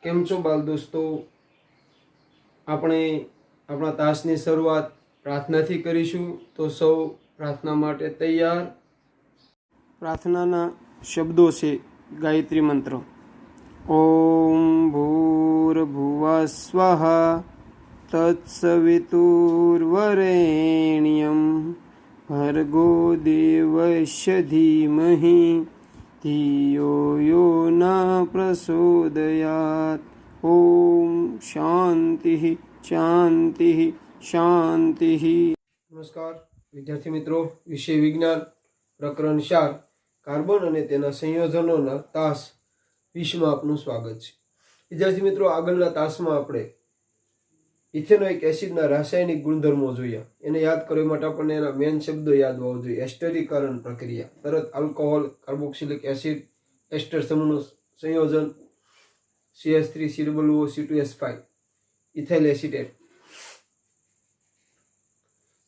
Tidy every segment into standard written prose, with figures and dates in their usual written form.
કેમ છો બાલ દોસ્તો? આપણે આપણા તાસની શરૂઆત પ્રાર્થનાથી કરીશું, તો સૌ પ્રાર્થના માટે તૈયાર. પ્રાર્થનાના શબ્દો છે ગાયત્રી મંત્ર. ઓમ ભૂર્ભુવઃ સ્વઃ તત્સવિતુર્વરેણ્યમ ભર્ગો દેવસ્ય ધીમહિ ધિયો યો ન પ્રચોદયાત. ઓમ શાંતિ શાંતિ શાંતિ. નમસ્કાર વિદ્યાર્થી મિત્રો, વિષય વિજ્ઞાન પ્રકરણ 4 કાર્બન અને તેના સંયોજનોના તાસ 20માં આપનું સ્વાગત છે. વિદ્યાર્થી મિત્રો, આગળના તાસમાં આપણે ઇથેનોઇક એસિડના રાસાયણિક ગુણધર્મો જોયા. એને યાદ કરવા માટે આપણને એના મેન શબ્દો યાદ હોવા જોઈએ. એસ્ટરીકરણ પ્રક્રિયા, તરત આલ્કોહોલ, કાર્બોક્સિલિક એસિડ, એસ્ટર સમૂહનું સંયોજન CH3COO C2H5, ઇથાઇલ એસિટેટ.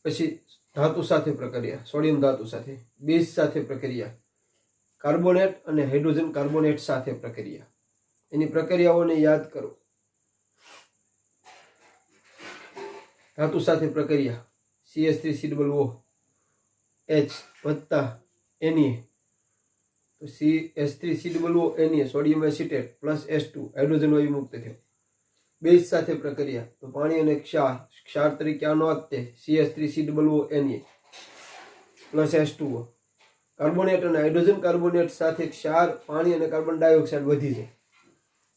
પછી ધાતુ સાથે પ્રક્રિયા, સોડિયમ ધાતુ સાથે, બેઝ સાથે પ્રક્રિયા, કાર્બોનેટ અને હાઇડ્રોજન કાર્બોનેટ સાથે પ્રક્રિયા. એની પ્રક્રિયાઓને યાદ કરો. ધાતુ સાથે પ્રક્રિયા CH3COO H વત્તા Na, તો CH3COO Na sodium acetate plus H2 hydrogen વાયુ મુક્ત થયો. બેઝ સાથે પ્રક્રિયા તો પાણી અને ક્ષાર તરીકે આનો તે CH3COO Na plus H2O. Carbonate અને હાઇડ્રોજન કાર્બોનેટ સાથે ક્ષાર, પાણી અને કાર્બન ડાયોક્સાઇડ વધી જાય.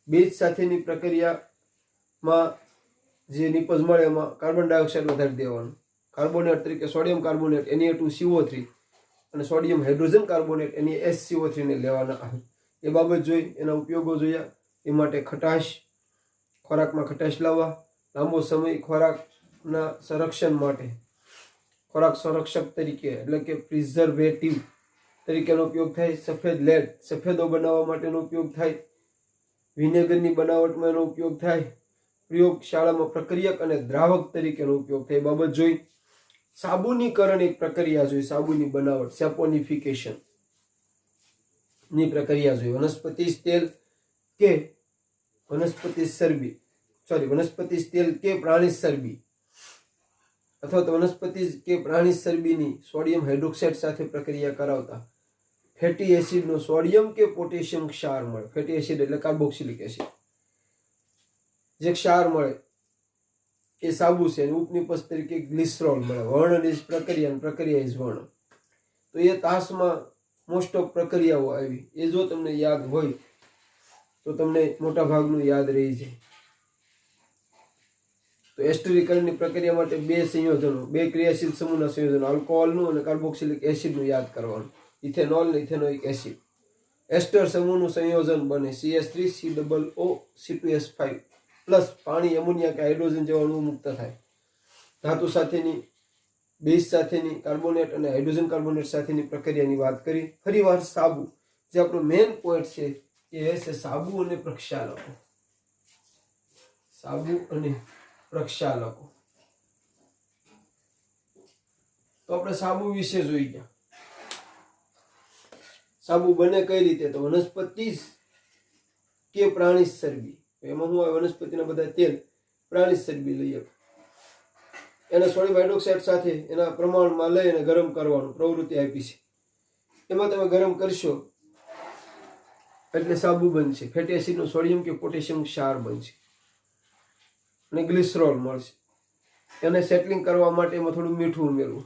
બેઝ સાથેની પ્રક્રિયામાં જે નિપજ મળે એમાં કાર્બન ડાયોક્સાઇડ વધારી દેવાનું. કાર્બોનેટ તરીકે સોડિયમ કાર્બોનેટ Na2CO3 અને સોડિયમ હાઇડ્રોજન કાર્બોનેટ NaSCO3 ને લેવાના આવે. એ બાબત જોઈ, એના ઉપયોગો જોયા. એ માટે ખટાશ, ખોરાકમાં ખટાશ લાવવા, લાંબો સમય ખોરાકના સંરક્ષણ માટે ખોરાક સંરક્ષક તરીકે એટલે કે પ્રિઝર્વેટિવ તરીકેનો ઉપયોગ થાય. સફેદ લેડ, સફેદો બનાવવા માટેનો ઉપયોગ થાય. વિનેગરની બનાવટમાં એનો ઉપયોગ થાય. પ્રયોગશાળામાં પ્રક્રિયક અને દ્રાવક તરીકેનો ઉપયોગ થાય. બાબત જોઈ. સાબુનીકરણ એક પ્રક્રિયા જોઈ, સાબુની બનાવટ, સેપોનિફિકેશન ની પ્રક્રિયા જોઈ. વનસ્પતિ તેલ કે વનસ્પતિ તેલ કે પ્રાણી ચરબી અથવા તો વનસ્પતિ કે પ્રાણી ચરબીની સોડિયમ હાઇડ્રોક્સાઇડ સાથે પ્રક્રિયા કરાવતા ફેટી એસિડનો સોડિયમ કે પોટેશિયમ ક્ષાર મળે. ફેટી એસિડ એટલે કાર્બોક્સિલિક એસિડ. જે ક્ષાર મળે એ સાબુ છે. ઉપનિપજ તરીકે ગ્લિસરોલ મળે. વર્ણન ઇઝ પ્રક્રિયા, પ્રક્રિયા ઇઝ વર્ણન. તો એ તાસમાં મોસ્ટ ઓફ પ્રક્રિયાઓ આવી. એ જો તમને યાદ હોય તો તમને મોટા ભાગનું યાદ રહી જાય. તો એસ્ટરીકરણની પ્રક્રિયા માટે બે સંયોજનો, બે ક્રિયાશીલ સમૂહના સંયોજનો, આલ્કોહોલનું અને કાર્બોક્સિલિક એસિડનું યાદ કરવાનું. ઇથેનોલ અને ઇથેનોઇક એસિડ. એસ્ટર સમૂહનું સંયોજન બને CH3COO C2H5 પ્લસ પાણી, એમોનિયા કે હાઇડ્રોજન જેવા અણુ મુક્ત થાય. ધાતુ સાથેની, બેઝ સાથેની, કાર્બોનેટ અને હાઇડ્રોજન કાર્બોનેટ સાથેની પ્રક્રિયાની વાત કરી. ફરીવાર સાબુ, જે આપણો મેઇન પોઈન્ટ છે, એ છે સાબુ અને પ્રક્ષાલકો. સાબુ અને પ્રક્ષાલકો. તો આપણે સાબુ વિશે જોઈ ગયા. સાબુ બને કઈ રીતે? તો વનસ્પતિ કે પ્રાણી ચરબી, એમાં હું વનસ્પતિના બધા તેલ, પ્રાણી ચરબી લઈએ, એને સોડિયમ હાઇડ્રોક્સાઇડ સાથે એના પ્રમાણમાં લઈ અને ગરમ કરવાનું પ્રવૃત્તિ આપી છે. એમાં તમે ગરમ કરશો એટલે સાબુ બનશે. ફેટી એસિડનો સોડિયમ કે પોટેશિયમ ક્ષાર બનશે અને ગ્લિસરોલ મળશે. એને સેટલિંગ કરવા માટે એમાં થોડું મીઠું ઉમેરવું.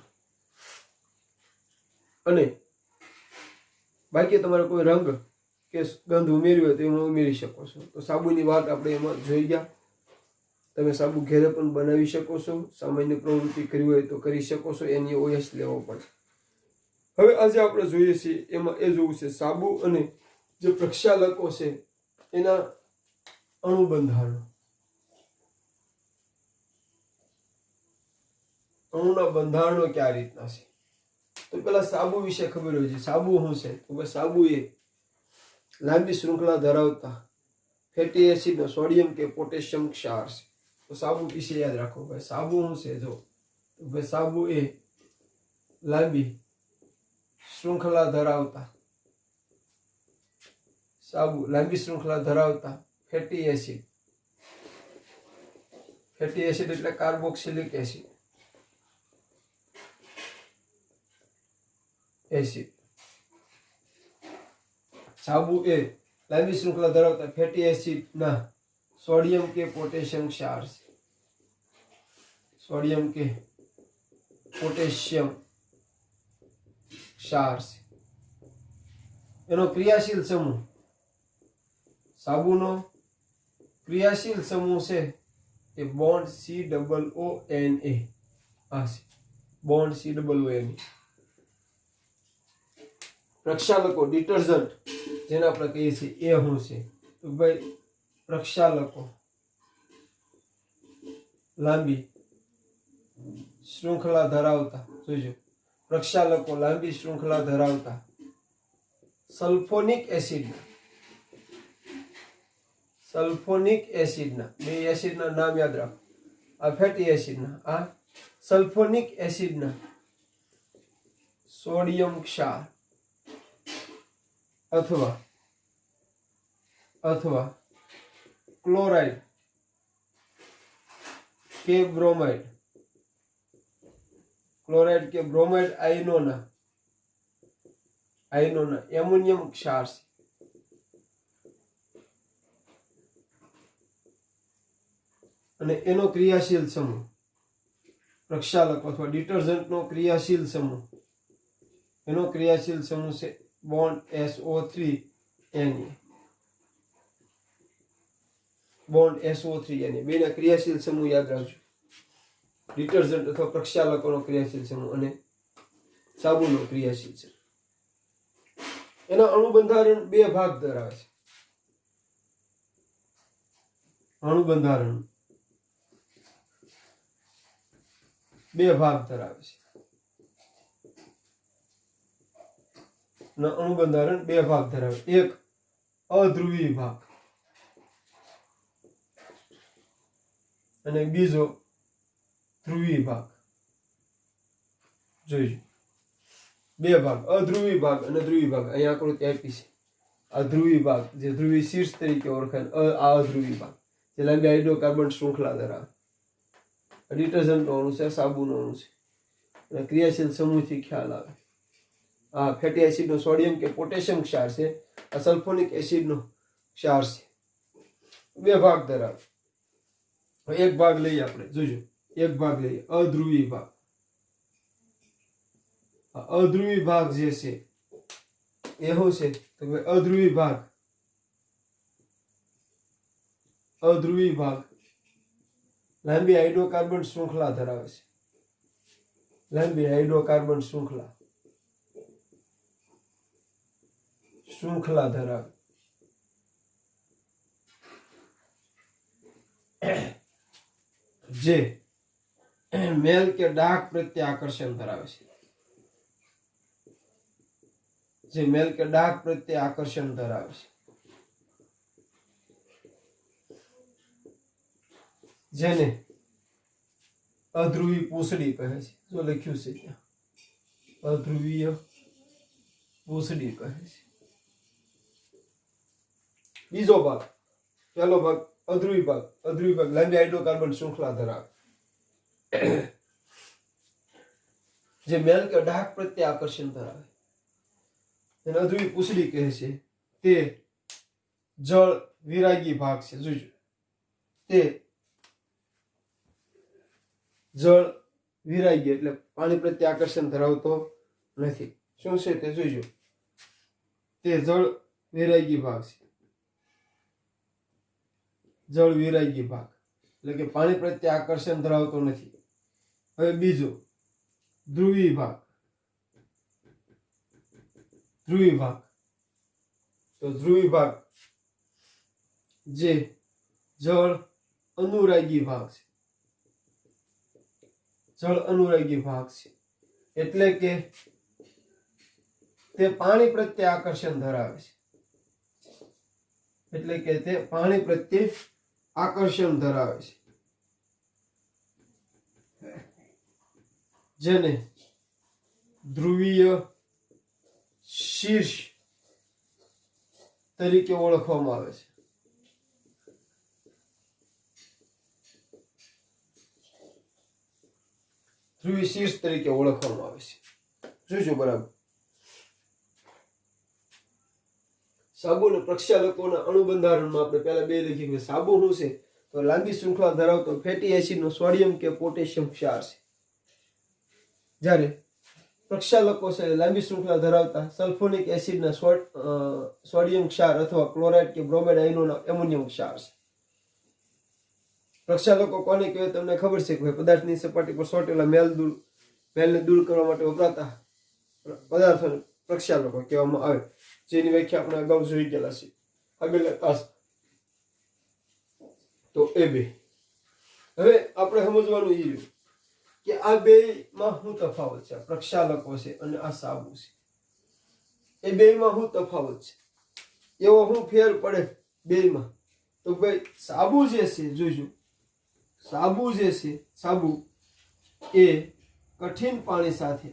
અને બાકી તમારે કોઈ રંગ કે ગંધ ઉમેર્યું હોય તો એમાં ઉમેરી શકો છો. તો સાબુની વાત આપણે એમાં જોઈ ગયા. તમે સાબુ ઘેરે પણ બનાવી શકો છો. સામાન્ય પ્રવૃત્તિ કરવી હોય તો કરી શકો છો. એની OS લેવો પડે. હવે આજે આપણે જોઈએ છીએ એમાં એ જોવું છે સાબુ અને જે પ્રક્ષાલકો છે એના અણુ બંધારણ. અણુના બંધારણો કયા રીતના છે? તો પેલા સાબુ વિશે ખબર હોય છે. સાબુ શું છે? તો ભાઈ સાબુ એ લાંબી શૃંખલા ધરાવતા ફેટી એસિડનો સોડિયમ કે પોટેશિયમ ક્ષાર છે. તો સાબુ વિશે યાદ રાખો. ભાઈ સાબુ શું છે? જો ભાઈ સાબુ એ લાંબી શૃંખલા ધરાવતા ફેટી એસિડ. ફેટી એસિડ એટલે કાર્બોક્સિલિક એસિડ. સાબુ એ લાંબી શૃંખલા ધરાવતા ફેટી એસિડના સોડિયમ કે પોટેશિયમ ક્ષાર છે. સોડિયમ કે પોટેશિયમ ક્ષાર છે. એનો ક્રિયાશીલ સમૂહ, સાબુનો ક્રિયાશીલ સમૂહ છે એ બોન્ડ COONA. આ છે બોન્ડ COONA. પ્રક્ષાલકો ડિટર્જન્ટ જેને આપણે કહીએ છીએ એ શું છે? તો ભાઈ પ્રક્ષાલકો લાંબી શૃંખલા ધરાવતા, જોજો, પ્રક્ષાલકો લાંબી શૃંખલા ધરાવતા સલ્ફોનિક એસિડના બે એસિડના નામ યાદ રાખો. આ ફેટી એસિડના, આ સલ્ફોનિક એસિડના સોડિયમ ક્ષાર અથવા ક્લોરાઇડ કે બ્રોમાઇડ, આયનોના એમોનિયમ ક્ષાર છે. અને એનો ક્રિયાશીલ સમૂહ, પ્રક્ષાલક અથવા ડિટર્જન્ટનો ક્રિયાશીલ સમૂહ, એનો ક્રિયાશીલ સમૂહ છે બોન્ડ SO3Na. Bond SO3Na. બેના ક્રિયાશીલ સમૂહ યાદ રાખજો. ડિટર્જન્ટ અથવા પ્રક્ષાલકોનો ક્રિયાશીલ સમૂહ અને સાબુનો ક્રિયાશીલ સમૂહ. એના અણુ બંધારણ બે ભાગ ધરાવે છે. અણુ બંધારણ બે ભાગ ધરાવે છે. અણુ બંધારણ બે ભાગ ધરાવે. એક અધ્રુવી ભાગ અને બીજો ધ્રુવી ભાગ. જોઈજો, બે ભાગ, અધ્રુવી ભાગ અને ધ્રુવી ભાગ. અહીંયા આકૃતિ આપી છે. આ ધ્રુવી ભાગ જે ધ્રુવી શીર્ષ તરીકે ઓળખાય, આ અધ્રુવી ભાગ જે લાંબી હાઇડ્રોકાર્બન શૃંખલા ધરાવે. ડિટર્જન્ટનો અણુ છે, સાબુનો અણુ છે. અને ક્રિયાશીલ સમૂહથી ખ્યાલ આવે. આ ફેટી એસિડનો સોડિયમ કે પોટેશિયમ ક્ષાર છે. આ સલ્ફોનિક એસિડનો ક્ષાર છે. બે ભાગ ધરાવે. એક ભાગ લઈએ આપણે, જોજો, એક ભાગ લઈએ, અધ્રુવી ભાગ. અધ્રુવી ભાગ જે છે એ શું છે? તો અધ્રુવી ભાગ લાંબી હાઇડ્રોકાર્બન શૃંખલા ધરાવે છે. લાંબી હાઇડ્રોકાર્બન શૃંખલા ધરાવે. જે મેલ કે ડાર્ક પ્રત્યે આકર્ષણ ધરાવે છે. જેને અધ્રુવી પૂંછડી કહે છે. જો લખ્યું છે ત્યાં, અધ્રુવીય પૂંછડી કહે છે. બીજો ભાગ, પહેલો ભાગ અધ્રુવી ભાગ લાંબી હાઇડ્રોકાર્બન શૃંખલા ધરાવે. જે મેલ કે ડાર્ક પ્રત્યે આકર્ષણ ધરાવે, એને અધ્રુવી પૂંછડી કહે છે. તે જળ વિરાગી ભાગ છે. જોજો, તે જળ વિરાગી એટલે પાણી પ્રત્યે આકર્ષણ ધરાવતો નથી. શું છે તે જોજો, તે જળ વિરાગી ભાગ છે. જળ વિરાગી ભાગ એટલે કે પાણી પ્રત્યે આકર્ષણ ધરાવતો નથી. હવે બીજો ધ્રુવી ભાગ. તો ધ્રુવી ભાગ જે જળ અનુરાગી ભાગ છે. એટલે કે તે પાણી પ્રત્યે આકર્ષણ ધરાવે છે. જેને ધ્રુવીય શીર્ષ તરીકે ઓળખવામાં આવે છે. ધ્રુવી શીર્ષ તરીકે ઓળખવામાં આવે છે. જોઈશું બરાબર. સાબુ અને પ્રક્ષાલકોના અણુબંધારણમાં આપણે પહેલા બે લખીએ કે સાબુ શું છે તો લાંબી શૃંખલા ધરાવતો ફેટી એસિડનો સોડિયમ કે પોટેશિયમ ક્ષાર છે. જ્યારે પ્રક્ષાલકો છે લાંબી શૃંખલા ધરાવતા સલ્ફોનિક એસિડના સોડિયમ ક્ષાર અથવા ક્લોરાઇડ કે બ્રોમાઇડ આયનોના એમોનિયમ ક્ષાર છે. પ્રક્ષાલકો કોને કહેવાય તમને ખબર છે કે પદાર્થની સપાટી પર સોટેલા મેલને દૂર કરવા માટે વપરાતા પદાર્થોને પ્રક્ષાલકો કહેવામાં આવે, જેની વ્યાખ્યા આપણે અગાઉ જોઈ ગયેલા છે આગળના તાસ. તો એ બે હવે આપણે સમજવાનું એ રહ્યું કે આ બે માં શું તફાવત છે. પ્રક્ષાલકો છે અને આ સાબુ છે, એ બે માં શું તફાવત છે, એવો શું ફેર પડે બે માં. તો ભાઈ સાબુ જે છે જોઈશું, સાબુ જે છે સાબુ એ કઠિન પાણી સાથે,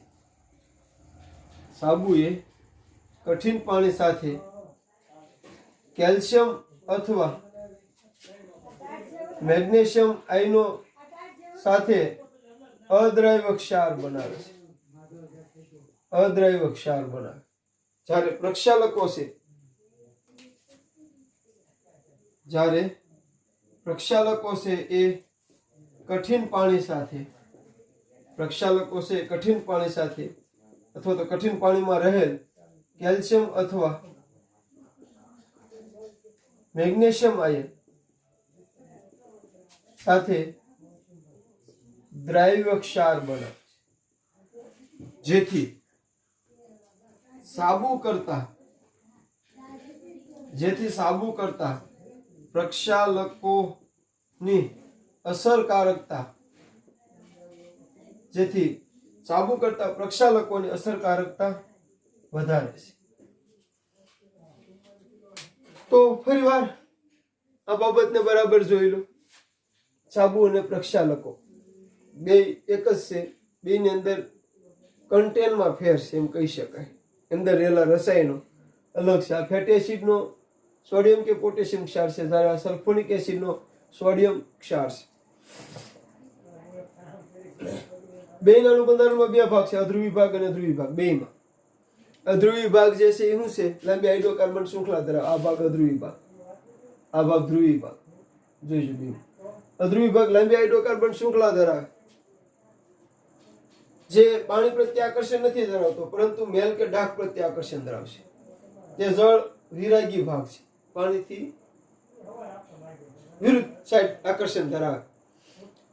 સાબુ એ કઠિન પાણી સાથે કેલ્શિયમ અથવા મેગ્નેશિયમ આયનો સાથે અદ્રાવ્ય ક્ષાર બનાવે છે, અદ્રાવ્ય ક્ષાર બનાવે. જ્યારે પ્રક્ષાલકો છે, જ્યારે પ્રક્ષાલકો છે એ કઠિન પાણી સાથે, પ્રક્ષાલકો છે કઠિન પાણી સાથે અથવા તો કઠિન પાણીમાં રહેલ કેલ્શિયમ અથવા મેગ્નેશિયમ આયન સાથે દ્રાવ્ય ક્ષાર બનાવે, જેથી સાબુ કરતા પ્રક્ષાલકોની અસરકારકતા, જેથી સાબુ કરતા પ્રક્ષાલકોની અસરકારકતા વધારે છે. તો ફરીવાર આ બાબતને બરાબર જોઈ લો. સાબુ અને પ્રક્ષાલકો બે એક જ છે, બેની અંદર કન્ટેનમાં ફેર છે એમ કહી શકાય, અંદર રહેલા રસાયણો અલગ છે. આ ફેટી એસિડનો સોડિયમ કે પોટેશિયમ ક્ષાર છે, જ્યારે આ સલ્ફોનિક એસિડનો સોડિયમ ક્ષાર છે. બેના અણુબંધારણમાં બે ભાગ છે, અધ્રુવી ભાગ અને ધ્રુવી ભાગ. બેમાં અધ્રુવી ભાગ જે છે એ શું છે, લાંબી હાઇડ્રોકાર્બન શૃંખલા ધરાવે. આ ભાગ અધ્રુવી ભાગ, આ ભાગ ધ્રુવી ભાગ. જોઈશું બે. અધ્રુવી ભાગ લાંબી હાઇડ્રોકાર્બન શૃંખલા ધરાવે, જે પાણી પ્રત્યે આકર્ષણ નથી ધરાવતો, પરંતુ મેલ કે ડાઘ પ્રત્યે આકર્ષણ ધરાવશે. તે જળ વિરાગી ભાગ છે, પાણીથી વિરુદ્ધ સાઈડ આકર્ષણ ધરાવે.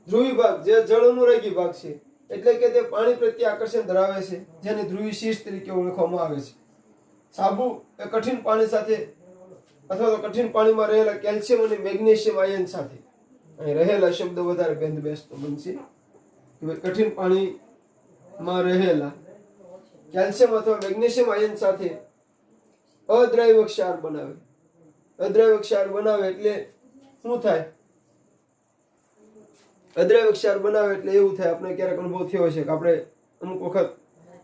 ધ્રુવી ભાગ જે જળ અનુરાગી ભાગ છે, એટલે કે તે પાણી પ્રત્યે આકર્ષણ ધરાવે છે, જેને ધ્રુવી શીર્ષ તરીકે ઓળખવામાં આવે છે. સાબુ એ કઠિન પાણી સાથે અથવા તો કઠિન પાણીમાં રહેલા કેલ્શિયમ અને મેગ્નેશિયમ આયન સાથે, અહીં રહેલા શબ્દ વધારે બેંધ બેસતો બનશે કે કઠિન પાણીમાં રહેલા કેલ્શિયમ અથવા મેગ્નેશિયમ આયન સાથે અદ્રાવ્ય ક્ષાર બનાવે. અદ્રાવ્ય ક્ષાર બનાવે એટલે શું થાય? અદ્રાવ્ય ક્ષાર બનાવે એટલે એવું થાય, આપણે ક્યારેક અનુભવ થયો છે કે આપણે અમુક વખત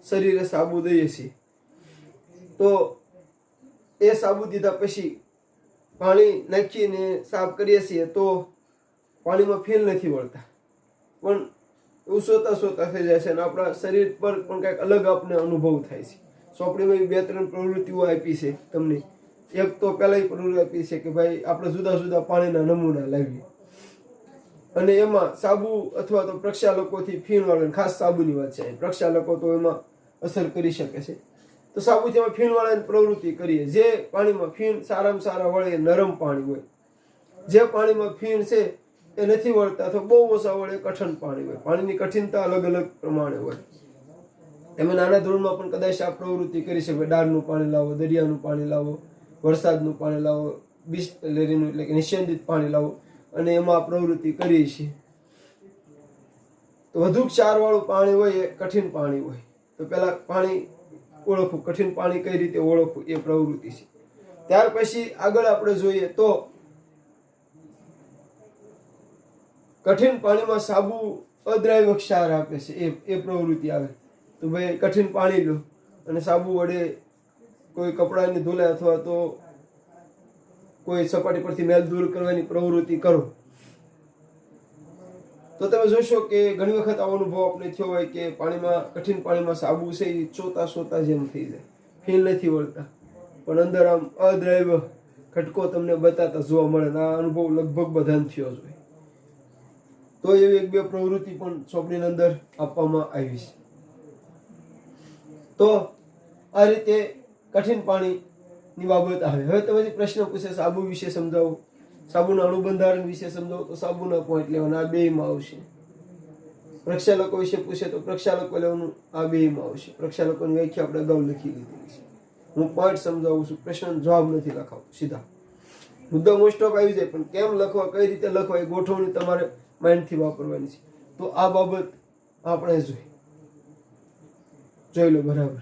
શરીરે સાબુ દઈએ છીએ, તો એ સાબુ દીધા પછી પાણી નાખીને સાફ કરીએ છીએ તો પાણીમાં ફીલ નથી વળતા, પણ એવું સોતા થઈ જાય છે અને આપણા શરીર પર પણ કંઈક અલગ આપણે અનુભવ થાય છે. સોંપડીમાં 2-3 પ્રવૃત્તિઓ આપી છે તમને. એક તો પહેલા પ્રવૃત્તિ આપી છે કે ભાઈ આપણે જુદા જુદા પાણીના નમૂના લાવીએ, અને એમાં સાબુ અથવા તો પ્રક્ષાલકોથી ફીણ વાળે, ખાસ સાબુની વાત છે, પ્રક્ષાલકો તો એમાં અસર કરી શકે છે. તો સાબુથી અમે ફીણ વાળાની પ્રવૃત્તિ કરીએ. જે પાણીમાં ફીણ સારામાં સારા વળે એ નરમ પાણી હોય, જે પાણીમાં ફીણ છે એ નથી વળતા તો બહુ ઓછા વળે કઠણ પાણી હોય. પાણીની કઠિનતા અલગ અલગ પ્રમાણે હોય. તમે નાના ધોરણમાં પણ કદાચ આ પ્રવૃત્તિ કરી શકો. ડાળનું પાણી લાવો, દરિયાનું પાણી લાવો, વરસાદનું પાણી લાવો, બિસ્લેરીનું એટલે કે નિસ્યંદિત પાણી લાવો, અને એમાં પ્રવૃત્તિ કરીએ છીએ. તો વધુ ક્ષારવાળું પાણી હોય એ કઠિન પાણી હોય. તો પહેલા પાણી ઓળખવું, કઠિન પાણી કઈ રીતે ઓળખવું એ પ્રવૃત્તિ છે. ત્યાર પછી આગળ આપણે જોઈએ તો કઠિન પાણીમાં સાબુ અદ્રાવ્ય ક્ષાર આપે છે, એ પ્રવૃત્તિ આવે. તો ભાઈ કઠિન પાણી લો અને સાબુ વડે કોઈ કપડાની ધોલે અથવા તો કોઈ સપાટી પરથી મેલ દૂર કરવાની પ્રવૃત્તિ કરો, તો તો તમે જોશો કે ઘણી વખત આવો અનુભવ આપણે થયો હોય કે પાણીમાં, કઠિન પાણીમાં સાબુ છે એ સોતા જેમ થઈ જાય, ફીલ નથી વળતા, પણ અંદર આમ અદ્રાવ્ય ઘટકો તમને બતાતા જોવા મળે. આ અનુભવ લગભગ બધાને થયો જ હોય. તો એવી એક બે પ્રવૃત્તિ પણ ચોપડીની અંદર આપવામાં આવી છે. તો આ રીતે કઠિન પાણીની બાબત આવે. હવે તમે પ્રશ્ન પૂછે સાબુ વિશે સમજાવો, સાબુના અણુબંધારણ વિશે સમજાવો, તો સાબુના પોઈન્ટ લેવાના, આ બેમાં આવશે. પ્રક્ષાલકો વિશે પૂછે તો પ્રક્ષાલકો લેવાનું, આ બેમાં આવશે. પ્રક્ષાલકોની વ્યાખ્યા આપણે અગાઉ લખી લીધી છે. હું પોઈન્ટ સમજાવું છું, પ્રશ્ન જવાબ નથી લખાવતો, સીધા મુદ્દા મોસ્ટ ઓફ આવી જાય, પણ કેમ લખવા, કઈ રીતે લખવા એ ગોઠવણી તમારે માઇન્ડથી વાપરવાની છે. તો આ બાબત આપણે જોઈ લો બરાબર.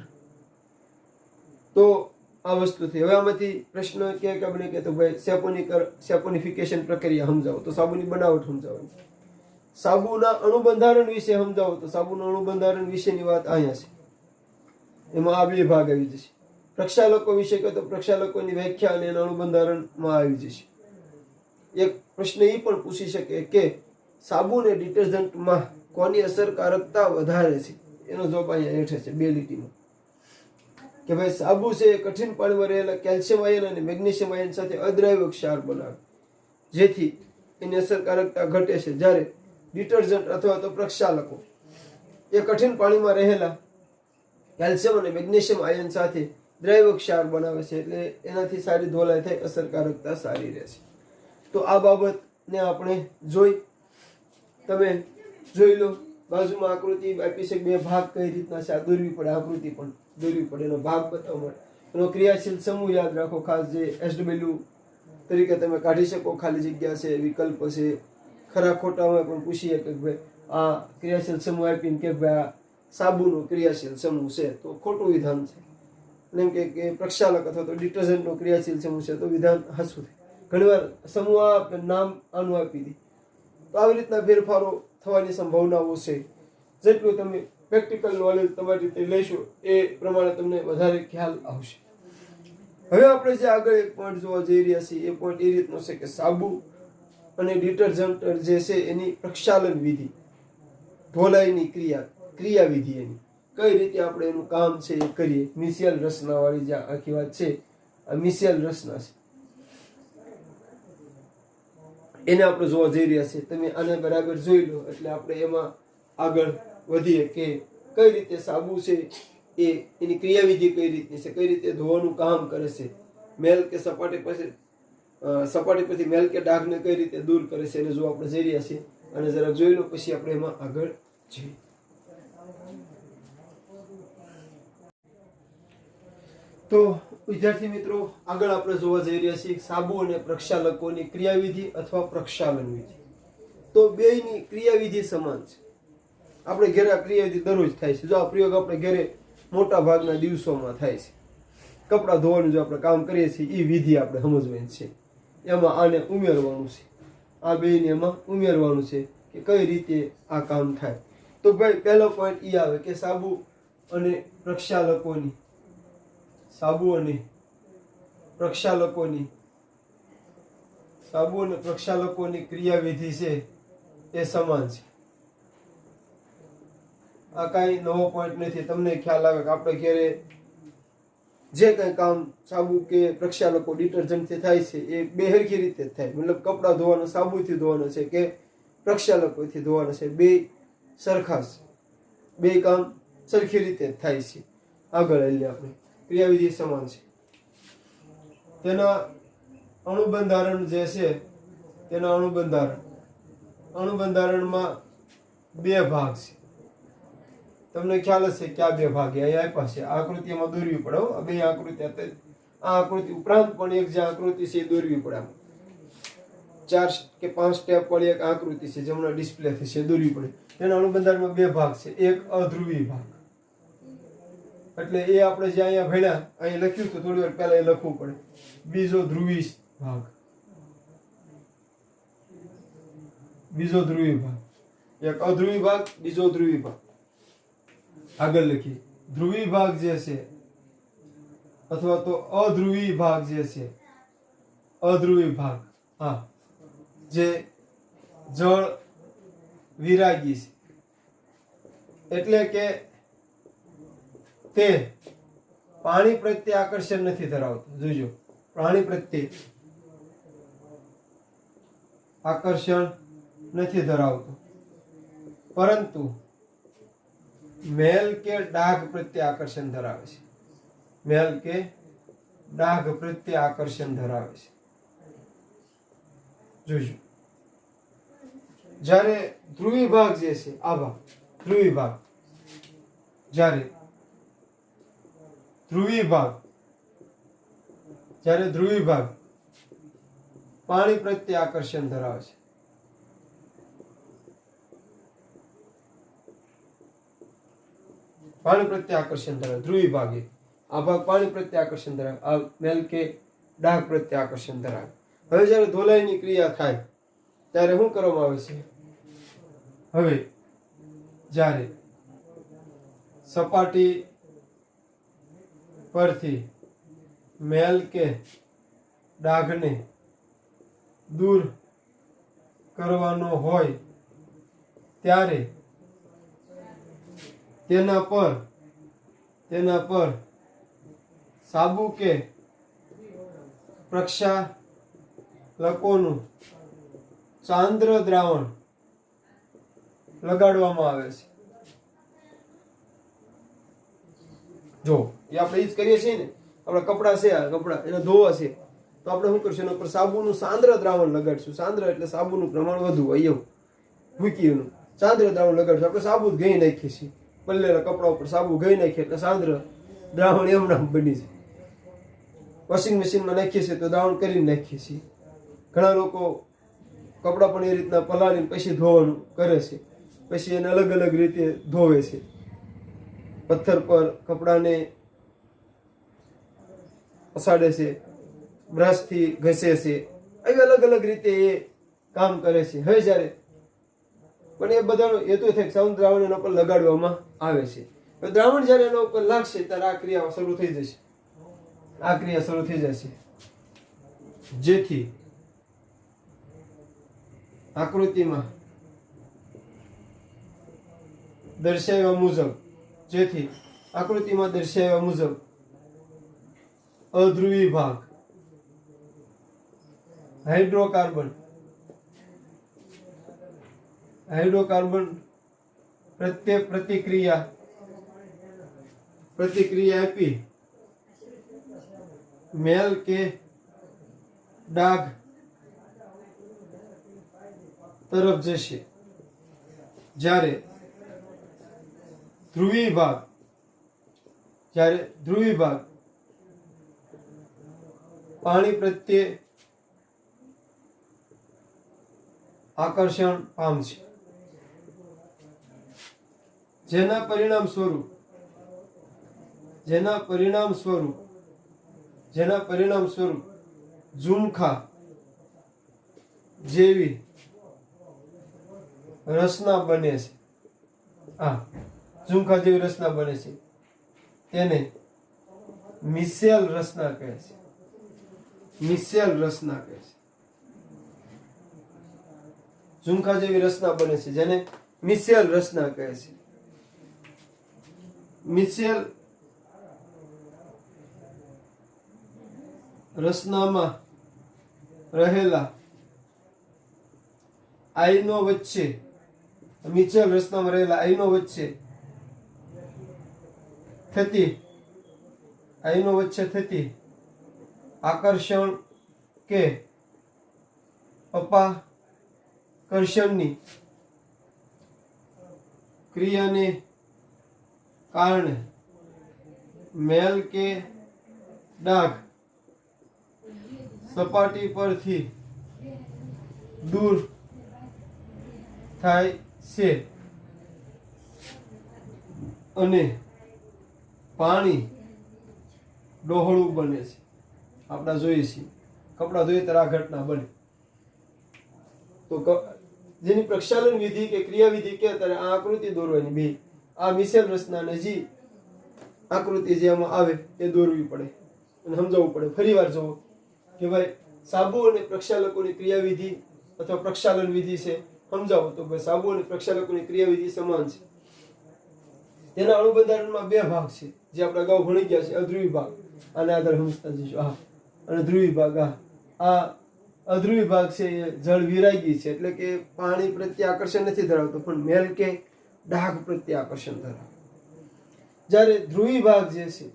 તો આ વસ્તુથી હવે આમાંથી પ્રશ્ન કે બને કે તો ભાઈ સેપોનિફિકેશન પ્રક્રિયા સમજાવો, તો સાબુની બનાવટ સમજાવવાની. સાબુના અણુબંધારણ વિશે સમજાવો, તો સાબુના અણુબંધારણ વિશેની વાત અહીંયા છે. એમાં આ બે ભાગ આવી જશે. પ્રક્ષાલકો વિશે કહે તો પ્રક્ષાલકોની વ્યાખ્યા અને એના અણુબંધારણમાં આવી જશે. એક પ્રશ્ન એ પણ પૂછી શકે કે સાબુ અને ડિટર્જન્ટમાં કોની અસરકારકતા વધારે છે? એનો જવાબ અહીંયા હેઠે છે, બે લીટીમાં. કે ભાઈ સાબુ છે કઠિન પાણીમાં રહેલા કેલ્શિયમ આયન અને મેગ્નેશિયમ આયન સાથે અદ્રાવ્ય ક્ષાર બનાવે, જેથી એની અસરકારકતા ઘટે છે. જ્યારે ડિટર્જન્ટ અથવા તો પ્રક્ષાલકો એ કઠિન પાણીમાં રહેલા કેલ્શિયમ અને મેગ્નેશિયમ આયન સાથે દ્રવ્ય ક્ષાર બનાવે છે, એટલે એનાથી સારી ધોલાઈ થાય, અસરકારકતા સારી રહેશે. તો આ બાબતને આપણે તમે જોઈ લો. બાજુમાં આકૃતિ આપી છે, બે ભાગ કઈ રીતના છે આ દોરવી પડે, આકૃતિ પણ દોરવી પડે, એનો ભાગ બતાવવા માટે. એનો ક્રિયાશીલ સમૂહ યાદ રાખો ખાસ, જે SW તરીકે તમે કાઢી શકો, ખાલી જગ્યા છે, વિકલ્પ છે. ખરા ખોટામાં પણ પૂછીએ કે ભાઈ આ ક્રિયાશીલ સમૂહ આપીને કે ભાઈ આ સાબુનો ક્રિયાશીલ સમૂહ છે, તો ખોટું વિધાન છે. એમ કે પ્રક્ષાલક અથવા તો ડિટર્જન્ટનો ક્રિયાશીલ સમૂહ છે, તો વિધાન હાચું થાય. ઘણીવાર સમૂહ નામ આનું આપી દે, તો આવી રીતના ફેરફારો થવાની સંભાવનાઓ છે. જેટલું તમે પ્રેક્ટિકલ નોલેજ તમારી રીતે લેશો એ પ્રમાણે તમને વધારે ખ્યાલ આવશે. હવે આપણે જે આગળ એક પોઈન્ટ જોવા જઈ રહ્યા છીએ, એ પોઈન્ટ એ રીતનો છે કે સાબુ અને ડિટર્જન્ટ જે છે એની પ્રક્ષાલન વિધિ, ધોલાઈની ક્રિયાવિધિ, એની કઈ રીતે આપણે એનું કામ છે એ કરીએ. મિશેલ રચના વાળી જે આખી વાત છે, આ મિશેલ રચના છે, એને આપણે જોવા જઈ રહ્યા છીએ. તમે આને બરાબર જોઈ લો એટલે આપણે એમાં આગળ વધીએ કે કઈ રીતે સાબુ છે એ એની ક્રિયાવિધિ કઈ રીતની છે, કઈ રીતે ધોવાનું કામ કરે છે, મેલ કે સપાટી પરથી મેલ કે ડાઘને કઈ રીતે દૂર કરે છે, એને જો આપણે જઈ રહ્યા છીએ. અને જરા જોઈ લો, પછી આપણે એમાં આગળ જઈએ. તો વિદ્યાર્થી મિત્રો, આગળ આપણે જોવા જઈ રહ્યા છીએ સાબુ અને પ્રક્ષાલકોની ક્રિયાવિધિ અથવા પ્રક્ષાલન વિધિ. તો બેયની ક્રિયાવિધિ સમાન છે. આપણે ઘરે આ ક્રિયાવિધિ દરરોજ થાય છે. જો આ પ્રયોગ આપણે ઘરે મોટા ભાગના દિવસોમાં થાય છે. કપડાં ધોવાનું જો આપણે કામ કરીએ છીએ, એ વિધિ આપણે સમજવાની છે. એમાં આને ઉમેરવાનું છે, આ બેયને એમાં ઉમેરવાનું છે કે કઈ રીતે આ કામ થાય. તો ભાઈ પહેલો પોઈન્ટ એ આવે કે સાબુ અને પ્રક્ષાલકોની ક્રિયાવિધિ છે એ સમાન છે. આ કાંઈ નવો પોઈન્ટ નથી. તમને ખ્યાલ આવે કે આપણે ઘરે જે કંઈ કામ સાબુ કે પ્રક્ષાલકો ડિટર્જન્ટથી થાય છે એ બે હરખી રીતે જ થાય. મતલબ કપડાં ધોવાના સાબુથી ધોવાના છે કે પ્રક્ષાલકોથી ધોવાના છે, બે સરખા છે, બે કામ સરખી રીતે જ થાય છે. આગળ લઈએ આપણે, ક્રિયાવિધિ સમાન છે. તેના અણુબંધારણ જે છે, તેના અણુબંધારણમાં બે ભાગ છે. તમને ખ્યાલ હશે કે આ બે ભાગ અહીંયા આપ્યા છે. આકૃતિમાં દોરવી પડે. આ બે આકૃતિ, આ આકૃતિ ઉપરાંત પણ એક જે આકૃતિ છે એ દોરવી પડે. 4 કે 5 સ્ટેપ વાળી એક આકૃતિ છે જે હમણાં ડિસ્પ્લે થશે, દોરવી પડે. તેના અણુબંધારણમાં બે ભાગ છે. એક અધ્રુવી ભાગ, એટલે એ આપણે જે અહીંયા ભણ્યા, અહીંયા લખ્યું તો થોડી વાર પહેલા એ લખવું પડે. બીજો ધ્રુવી ભાગ, એક અધ્રુવી ભાગ, બીજો ધ્રુવી ભાગ. આગળ લખીએ. ધ્રુવી ભાગ જે છે અથવા તો અધ્રુવી ભાગ જે છે, અધ્રુવી ભાગ, હા, જે જળ વિરાગી છે, એટલે કે તે પાણી પ્રત્યે આકર્ષણ નથી ધરાવતું. જોજો, પાણી પ્રત્યે આકર્ષણ નથી ધરાવતું, પરંતુ મેલ કે ડાઘ પ્રત્યે આકર્ષણ ધરાવે છે. મેલ કે ડાઘ પ્રત્યે આકર્ષણ ધરાવે છે. જોજો, જ્યારે ધ્રુવી ભાગ જે છે, આ ભાગ ધ્રુવી ભાગ, જ્યારે ધ્રુવી ભાગ પાણી પ્રત્યે આકર્ષણ ધરાવે છે. પાણી પ્રત્યે આકર્ષણ ધરાવે ધ્રુવી ભાગ, આ ભાગ પાણી પ્રત્યે આકર્ષણ ધરાવે, આ મેલ કે ડાઘ પ્રત્યે આકર્ષણ ધરાવે. હવે જ્યારે ધોલાઈની ક્રિયા થાય ત્યારે શું કરવામાં આવે છે? હવે જ્યારે સપાટી પરથી મેલ કે ડાઘને દૂર કરવાનો હોય ત્યારે તેના પર સાબુ કે પ્રક્ષાલકોનું સાંદ્ર દ્રાવણ લગાડવામાં આવે છે. જો એ આપણે એ જ કરીએ છીએ ને, આપણા કપડા છે, આ કપડા એને ધોવા છે તો આપણે શું કરશું? એના પર સાબુનું સાંદ્ર દ્રાવણ લગાડશું. સાંદ્ર એટલે સાબુનું પ્રમાણ વધુ હોય એવું મૂકી, એનું સાંદ્ર દ્રાવણ લગાડશું. આપણે સાબુ જ ઘઈ નાખીએ છીએ, પલ્લેલા કપડા ઉપર સાબુ ઘઈ નાખીએ એટલે સાંદ્ર દ્રાવણ એમનામ બની જાય. વોશિંગ મશીનમાં નાખીએ છીએ તો દ્રાવણ કરીને નાખીએ છીએ. ઘણા લોકો કપડાં પણ એ રીતના પલાળીને પછી ધોવાનું કરે છે, પછી એને અલગ અલગ રીતે ધોવે છે. પથ્થર પર કપડાને પસાડે છે, બ્રશથી ઘસે છે, આવી અલગ અલગ રીતે એ કામ કરે છે. હવે જ્યારે પણ એ બધાનો હેતુ થાય સાઉન્ડ દ્રાવણ એના ઉપર લગાડવામાં આવે છે. હવે દ્રાવણ જ્યારે એના ઉપર લાગશે ત્યારે આ ક્રિયા શરૂ થઈ જશે. આ ક્રિયા શરૂ થઈ જશે, જેથી આકૃતિમાં દર્શાવ્યા મુજબ અધ્રુવી ભાગ હાઇડ્રોકાર્બન પ્રત્યે પ્રતિક્રિયા આપી મેલ કે ડાઘ તરફ જશે. જ્યારે ધ્રુવી ભાગ પાણી પ્રત્યે આકર્ષણ પામશે, જેના પરિણામ સ્વરૂપ ઝુમખા જેવી રચના બને છે. ઝુમખા જેવી રચના બને છે, તેને મિસેલ રચના કહે છે. ઝુમખા જેવી રચના બને છે, જેને મિસેલ રચના કહે છે. મિસેલ રચનામાં રહેલા આયનો વચ્ચે થતી આકર્ષણ કે અપાકર્ષણની ક્રિયાને કારણે મેલ કે ડાઘ સપાટી પરથી દૂર થાય છે અને પાણી ડહોળું બને છે. આપણે જોઈએ છીએ કપડા ધોઈએ ત્યારે આ ઘટના બને. તો જેની પ્રક્ષાલન વિધિ કે ક્રિયાવિધિ કે ત્યારે આ આકૃતિ દોરવાની, બે આ મિસેલ રચનાને જે આકૃતિ જે આમાં આવે એ દોરવી પડે અને સમજાવવું પડે. ફરી વાર જોવો કે ભાઈ સાબુ અને પ્રક્ષાલકોની ક્રિયાવિધિ અથવા પ્રક્ષાલન વિધિ છે, સમજાવો તો ભાઈ સાબુ અને પ્રક્ષાલકોની ક્રિયાવિધિ સમાન છે. તેના અણુબંધારણમાં બે ભાગ છે જે આપણે અગાઉ ભણી ગયા છે. અધ્રુવી ભાગ આને આધારે સમજતા જઈશું. અને ધ્રુવી ભાગ. આ અધ્રુવી ભાગ છે એ જળ વિરાગી છે, એટલે કે પાણી પ્રત્યે આકર્ષણ નથી ધરાવતો, પણ મેલ કે ડાઘ પ્રત્યે આકર્ષણ ધરાવે. જ્યારે ધ્રુવી ભાગ જે છે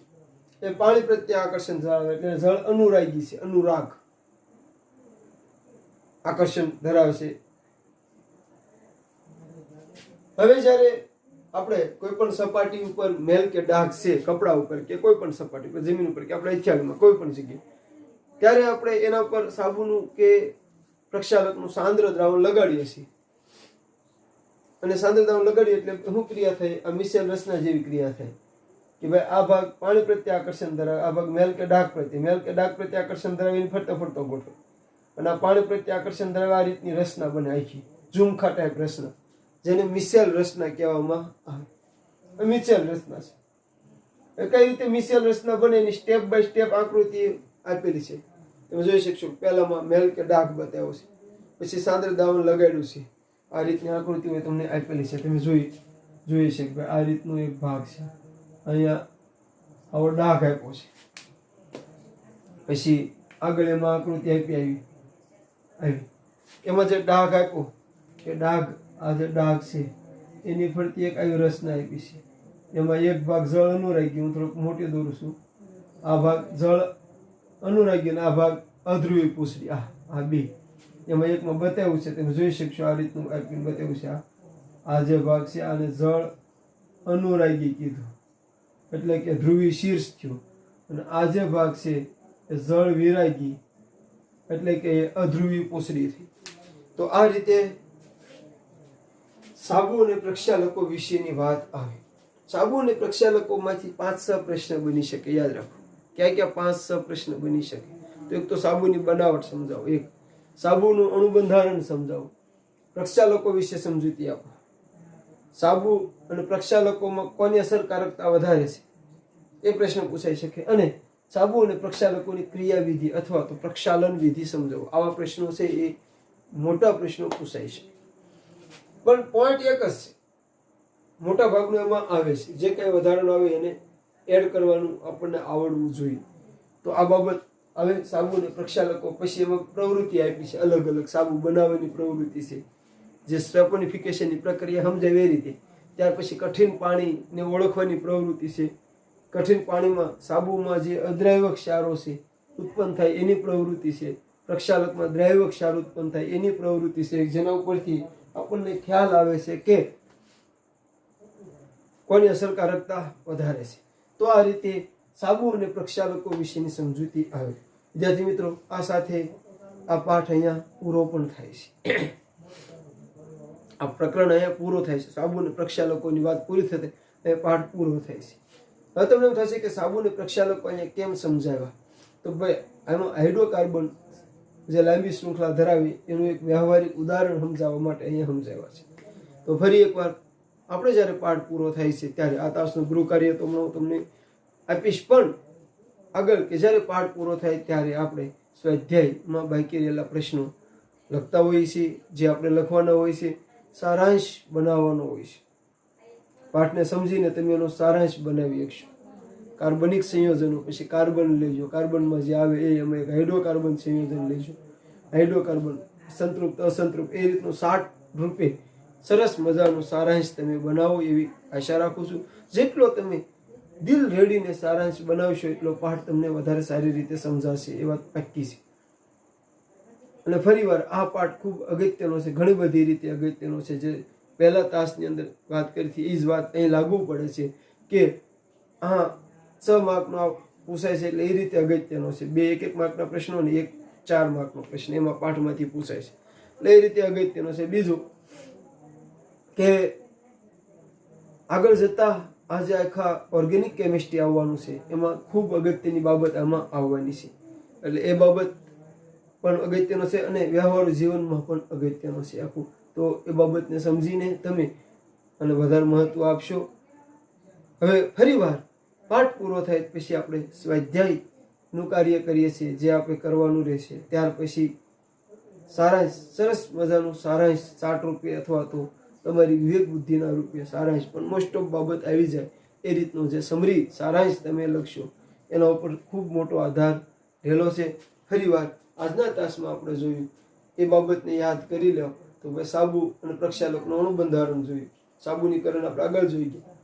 એ પાણી પ્રત્યે આકર્ષણ ધરાવે, એટલે જળ અનુરાગી છે, અનુરાગ આકર્ષણ ધરાવે છે. હવે જ્યારે આપણે કોઈ પણ સપાટી ઉપર મેલ કે ડાઘ છે, કપડા ઉપર કે કોઈ પણ સપાટી પર, જમીન ઉપર કે આપણે હથિયારમાં કોઈ પણ જગ્યાએ, ત્યારે આપણે એના પર સાબુનું કે પ્રક્ષાલકનું સાંદ્ર દ્રાવણ લગાડીએ છીએ. અને સાંદ્ર દ્રાવણ લગાડીએ એટલે શું ક્રિયા થાય? આ મિશ્ર રચના જેવી ક્રિયા થાય કે ભાઈ આ ભાગ પાણી પ્રત્યે આકર્ષણ ધરાવે, આ ભાગ મેલ કે ડાઘ પ્રત્યે આકર્ષણ ધરાવીને ફરતો ફરતો ગોઠવે, અને આ પાણી પ્રત્યે આકર્ષણ ધરાવે. આ રીતની રચના બને, આખી ઝુમખા ટાઈપ રચના, જેને મિશેલ રચના કહેવામાં આવે. મિશેલ રચના છે. કઈ રીતે મિશેલ રચના બને એની સ્ટેપ બાય સ્ટેપ આકૃતિ આપેલી છે. તમે જોઈ શકશો. પહેલામાં મેલ કે ડાઘ બતાવ્યો છે, પછી સાંદ્ર દ્રાવણ લગાડ્યું છે. આ રીતની આકૃતિઓ તમને આપેલી છે. તમે જોઈ શકો. આ રીતનો એક ભાગ છે. અહીંયા આવો ડાઘ આપ્યો છે. પછી આગળ એમાં આકૃતિ આવી એમાં જે ડાઘ આપ્યો કે ડાઘ, આ જે ડાઘ છે એની ફરતી એક આવી રચના આપી છે. એમાં એક ભાગ જળ અનુરાગી, હું થોડુંક મોટી દોરું છું. આ ભાગ જળ અનુરાગી અને આ ભાગ અધ્રુવી પૂછડી. આ બે એમાં એકમાં બતાવ્યું છે. તમે જોઈ શકશો. આ રીતનું આપીને બતાવ્યું છે. આ જે ભાગ છે આને જળ અનુરાગી કીધું, એટલે કે ધ્રુવી શીર્ષ થયું. અને આ જે ભાગ છે એ જળ વિરાગી, એટલે કે અધ્રુવી પૂછડી થઈ. તો આ રીતે સાબુ અને પ્રક્ષાલકો વિશેની વાત આવે. સાબુ અને પ્રક્ષાલકોમાંથી 5-6 પ્રશ્ન બની શકે. યાદ રાખો, ક્યાં 5-6 પ્રશ્ન બની શકે. તો એક તો સાબુની બનાવટ સમજાવો, એક સાબુનું અણુબંધારણ સમજાવો, પ્રક્ષાલકો વિશે સમજૂતી આપો. સાબુ અને પ્રક્ષાલકોમાં કોની અસરકારકતા વધારે છે એ પ્રશ્ન પૂછાઈ શકે. અને સાબુ અને પ્રક્ષાલકોની ક્રિયાવિધિ અથવા તો પ્રક્ષાલન વિધિ સમજાવો. આવા પ્રશ્નો છે એ મોટા પ્રશ્નો પૂછાય છે. પણ પોઈન્ટ એક જ છે, મોટા ભાગનું એમાં આવે છે. જે કઈ વધારાનું આવે એને એડ કરવાનું આપણને આવડવું જોઈએ. તો આ બાબત હવે સાબુ અને પ્રક્ષાલકો. પછી એમાં પ્રવૃત્તિ આપી છે, અલગ અલગ સાબુ બનાવવાની પ્રવૃત્તિ છે, જે સ્વેપોનિફિકેશનની પ્રક્રિયા સમજાય એ રીતે. ત્યાર પછી કઠિન પાણીને ઓળખવાની પ્રવૃત્તિ છે. કઠિન પાણીમાં સાબુમાં જે અદ્રાવ્ય ક્ષારો છે ઉત્પન્ન થાય એની પ્રવૃત્તિ છે. પ્રક્ષાલકમાં દ્રાવ્ય ક્ષાર ઉત્પન્ન થાય એની પ્રવૃત્તિ છે. જેના ઉપરથી આપણને ખ્યાલ આવે છે કે કોની અસરકારકતા વધારે છે. તો આ રીતે સાબુ અને પ્રક્ષાલકો વિશેની સમજૂતી આવે. વિદ્યાર્થી મિત્રો, આ સાથે આ પાઠ અહીંયા પૂરો પણ થાય છે. આ પ્રકરણ અહીંયા પૂરો થાય છે. સાબુ અને પ્રક્ષાલકોની વાત પૂરી થતી એ પાઠ પૂરો થાય છે. હવે તમને એમ થશે કે સાબુ અને પ્રક્ષાલકો અહીંયા કેમ સમજાવ્યા? તો ભાઈ આનો હાઇડ્રોકાર્બન જે લાંબી શૃંખલા ધરાવી એનું એક વ્યવહારિક ઉદાહરણ સમજાવવા માટે અહીંયા સમજાવ્યા છે. તો ફરી એકવાર આપણે જ્યારે પાઠ પૂરો થાય છે ત્યારે આ તાસનું ગૃહ કાર્ય તો હું તમને આપીશ, પણ આગળ કે જ્યારે પાઠ પૂરો થાય ત્યારે આપણે સ્વાધ્યાયમાં બાકી રહેલા પ્રશ્નો લખતા હોઈએ છીએ, જે આપણે લખવાના હોય છે. સારાંશ બનાવવાનો હોય છે. પાઠને સમજીને તમે એનો સારાંશ બનાવી શકશો. કાર્બનિક સંયોજનો, પછી કાર્બન લેજો, કાર્બનમાં જે આવે એ અમે હાઇડ્રોકાર્બન સંયોજન લઈશું. હાઇડ્રોકાર્બન સંતૃપ્ત, અસંતૃપ્ત, એ રીતનું 60 રૂપે સરસ મજાનો સારાંશ તમે બનાવો એવી આશા રાખું છું. જેટલો તમે દિલ રેડીને સારાંશ બનાવશો એટલો પાઠ તમને વધારે સારી રીતે સમજાશે, એ વાત પાક્કી છે. અને ફરીવાર આ પાઠ ખૂબ અગત્યનો છે, ઘણી બધી રીતે અગત્યનો છે. જે પહેલા તાસની અંદર વાત કરી હતી એ જ વાત અહીં લાગુ પડે છે કે 6 માર્કનો પૂછાય છે, એટલે એ રીતે અગત્યનો છે. 2 1-1 માર્કના પ્રશ્નો ને 1 4 માર્કનો પ્રશ્ન એમાં પાઠમાંથી પૂછાય છે, એટલે એ રીતે અગત્યનો છે. બીજું કે આગળ જતા આ જે આખા ઓર્ગેનિક કેમિસ્ટ્રી આવવાનું છે એમાં ખૂબ અગત્યની બાબત આમાં આવવાની છે, એટલે એ બાબત પણ અગત્યનો છે અને વ્યવહારુ જીવનમાં પણ અગત્યનો છે આખું. તો એ બાબતને સમજીને તમે અને વધારે મહત્વ આપશો. હવે ફરીવાર પાઠ પૂરો થાય પછી આપણે સ્વાધ્યાયનું કાર્ય કરીએ છીએ, જે આપણે કરવાનું રહેશે. ત્યાર પછી સારાંશ, સરસ મજાનું સારાંશ 60 રૂપિયા અથવા તો તમારી વિવેક બુદ્ધિના રૂપિયા સારાંશ, પણ મોસ્ટ ઓફ બાબત આવી જાય એ રીતનું જે સમરી સારાંશ તમે લખશો એના ઉપર ખૂબ મોટો આધાર રહેલો છે. ફરીવાર આજના તાસમાં આપણે જોયું એ બાબતને યાદ કરી લો તો ભાઈ સાબુ અને પ્રક્ષાલકનું અણુબંધારણ જોયું, સાબુની કરણ આપણે આગળ જોઈ ગયા.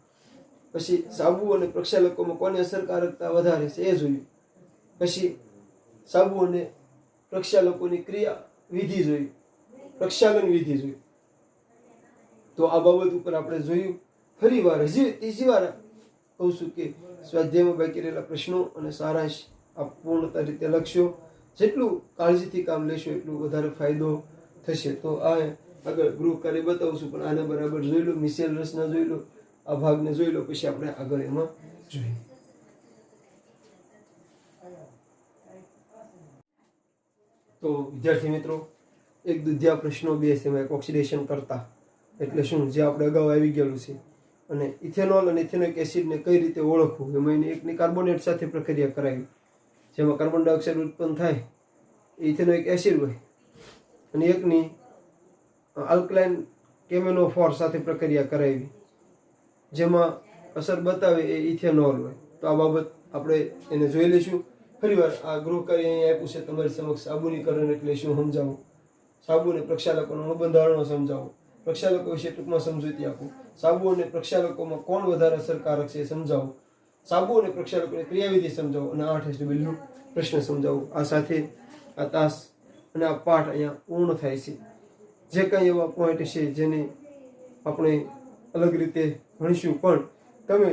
પછી સાબુ અને પ્રક્ષાલકોમાં કોની અસરકારકતા વધારે છે એ જોયું. પછી સાબુ અને પ્રક્ષાલકોની ક્રિયા વિધિ જોઈ, પ્રક્ષાલન વિધિ જોઈ. તો આ બાબત ઉપર આપણે જોયું. ફરી વાર હજી ત્રીજી વાર કહું છું કે સ્વાધ્યાયમાં બાકી રહેલા પ્રશ્નો અને સારાંશ આપ પૂર્ણતા રીતે લખશો. જેટલું કાળજીથી કામ લેશો એટલું વધારે ફાયદો થશે. તો આ આગળ ગૃહ કાર્ય બતાવું છું, પણ આને બરાબર જોઈ લો, મિસેલ રચના જોઈ લો, આ ભાગને જોઈ લો, પછી આપણે આગળ એમાં જોઈએ. તો વિદ્યાર્થી મિત્રો, એક દુધિયા પ્રશ્નો 2 છે એમાં એક ઓક્સિડેશન કરતા એટલે શું, જે આપણે અગાઉ આવી ગયેલું છે. અને ઇથેનોલ અને ઇથેનોઇક એસિડને કઈ રીતે ઓળખવું, એમાં એની એકની કાર્બોનેટ સાથે પ્રક્રિયા કરાવી, જેમાં કાર્બન ડાયોક્સાઇડ ઉત્પન્ન થાય એ ઇથેનોઇક એસિડ હોય, અને એકની આલ્કલાઇન કેમેનોફોર સાથે પ્રક્રિયા કરાવી, જેમાં અસર બતાવે એ ઇથેનોલ હોય. તો આ બાબત આપણે એને જોઈ લઈશું. ફરીવાર આ ગૃહ કાર્ય અહીંયા આપ્યું છે તમારી સમક્ષ. સાબુનીકરણ એટલે શું સમજાવું, સાબુ અને પ્રક્ષાલકોના અણુબંધારણો સમજાવો, પ્રક્ષાલકો વિશે ટૂંકમાં સમજૂતી આપો, સાબુ અને પ્રક્ષાલકોમાં કોણ વધારે અસરકારક છે એ સમજાવો, સાબુ અને પ્રક્ષાલકોની ક્રિયાવિધિ સમજાવો, અને 8 નો પ્રશ્ન સમજાવો. આ સાથે આ તાસ અને આ પાઠ અહીંયા પૂર્ણ થાય છે. જે કંઈ એવા પોઈન્ટ છે જેને આપણે અલગ રીતે ભણીશું, પણ તમે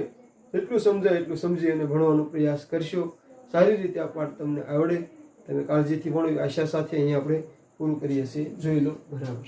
જેટલું સમજાય એટલું સમજી અને ભણવાનો પ્રયાસ કરશો. સારી રીતે આ પાઠ તમને આવડે, તમે કાળજીથી ભણો એવી આશા સાથે અહીંયા આપણે પૂરું કરીએ છીએ. જોઈ લો બરાબર.